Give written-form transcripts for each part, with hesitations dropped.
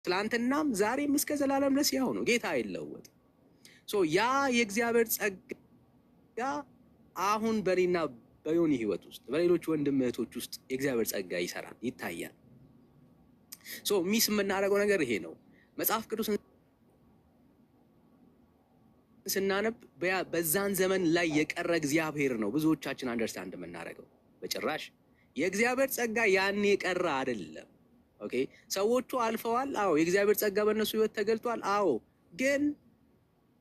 ትላንትናም ዛሬም እስከ ዘላለም ድረስ ያው ነው። ጌታ አይለወጥም። ያ የእግዚአብሔር ጸጋ አሁን በኔና በዮኒ ህይወት ውስጥ በሌሎች ወንድም እህቶች ውስጥ የእግዚአብሔር ጸጋ ይሰራል፣ ይታያል። ሚስ የምናደርገው ነገር ይሄ ነው። መጽሐፍ ቅዱስን ስናነብ በዛን ዘመን ላይ የቀረ እግዚአብሔር ነው ብዙዎቻችን አንደርስታንድ የምናደርገው። በጭራሽ የእግዚአብሔር ጸጋ ያኔ የቀረ አይደለም። ኦኬ ሰዎቹ አልፈዋል። አዎ የእግዚአብሔር ጸጋ በእነሱ ህይወት ተገልጧል። አዎ ግን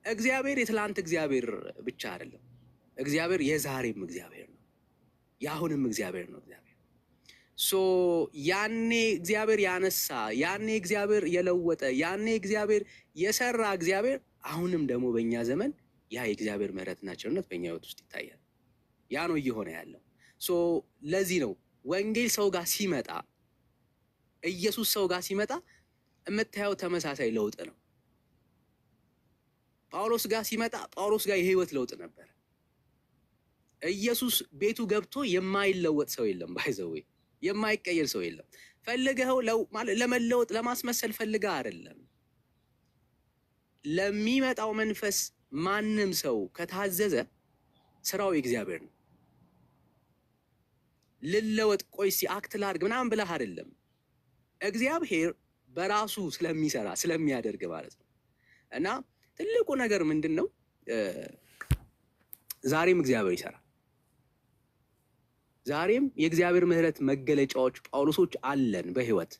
እግዚአብሔር የትላንት እግዚአብሔር ብቻ አይደለም። እግዚአብሔር የዛሬም እግዚአብሔር ነው፣ የአሁንም እግዚአብሔር ነው። እግዚአብሔር ያኔ እግዚአብሔር ያነሳ፣ ያኔ እግዚአብሔር የለወጠ፣ ያኔ እግዚአብሔር የሰራ እግዚአብሔር አሁንም ደግሞ በእኛ ዘመን ያ የእግዚአብሔር ምሕረትና ቸርነት በእኛ ህይወት ውስጥ ይታያል። ያ ነው እየሆነ ያለው። ለዚህ ነው ወንጌል ሰው ጋር ሲመጣ፣ ኢየሱስ ሰው ጋር ሲመጣ የምታየው ተመሳሳይ ለውጥ ነው። ጳውሎስ ጋር ሲመጣ ጳውሎስ ጋር የህይወት ለውጥ ነበር። ኢየሱስ ቤቱ ገብቶ የማይለወጥ ሰው የለም። ባይዘው የማይቀየር ሰው የለም። ፈልገው ለመለወጥ ለማስመሰል ፈልገህ አይደለም። ለሚመጣው መንፈስ ማንም ሰው ከታዘዘ ስራው የእግዚአብሔር ነው። ልለወጥ ቆይ አክት ላድርግ ምናምን ብለህ አይደለም። እግዚአብሔር በራሱ ስለሚሰራ ስለሚያደርግ ማለት ነው። እና ትልቁ ነገር ምንድን ነው? ዛሬም እግዚአብሔር ይሰራል። ዛሬም የእግዚአብሔር ምሕረት መገለጫዎች ጳውሎሶች አለን በህይወት።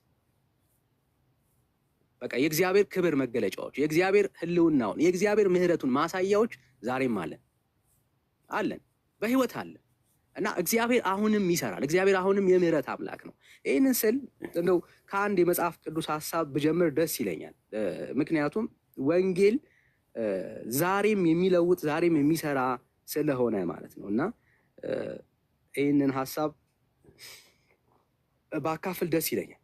በቃ የእግዚአብሔር ክብር መገለጫዎች፣ የእግዚአብሔር ህልውናውን፣ የእግዚአብሔር ምሕረቱን ማሳያዎች ዛሬም አለን በህይወት አለን። እና እግዚአብሔር አሁንም ይሰራል። እግዚአብሔር አሁንም የምህረት አምላክ ነው። ይህንን ስል እንደው ከአንድ የመጽሐፍ ቅዱስ ሀሳብ ብጀምር ደስ ይለኛል። ምክንያቱም ወንጌል ዛሬም የሚለውጥ ዛሬም የሚሰራ ስለሆነ ማለት ነው። እና ይህንን ሀሳብ ባካፍል ደስ ይለኛል።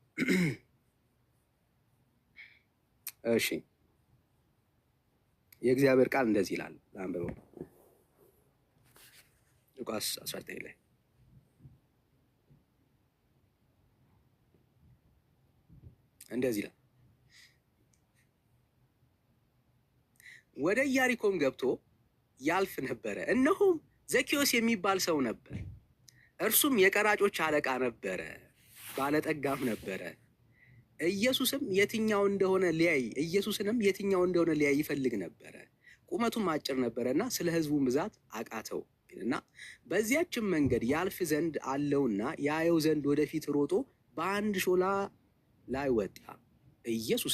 እሺ የእግዚአብሔር ቃል እንደዚህ ይላል። አንብበው ሉቃስ 19 ላይ እንደዚህ ይላል። ወደ ኢያሪኮም ገብቶ ያልፍ ነበረ። እነሆም ዘኬዎስ የሚባል ሰው ነበር። እርሱም የቀራጮች አለቃ ነበረ፣ ባለጠጋም ነበረ። ኢየሱስንም የትኛው እንደሆነ ሊያይ ይፈልግ ነበረ። ቁመቱም አጭር ነበረና ስለ ሕዝቡ ብዛት አቃተው። እና በዚያችም መንገድ ያልፍ ዘንድ አለውና ያየው ዘንድ ወደፊት ሮጦ በአንድ ሾላ ላይ ወጣ። ኢየሱስ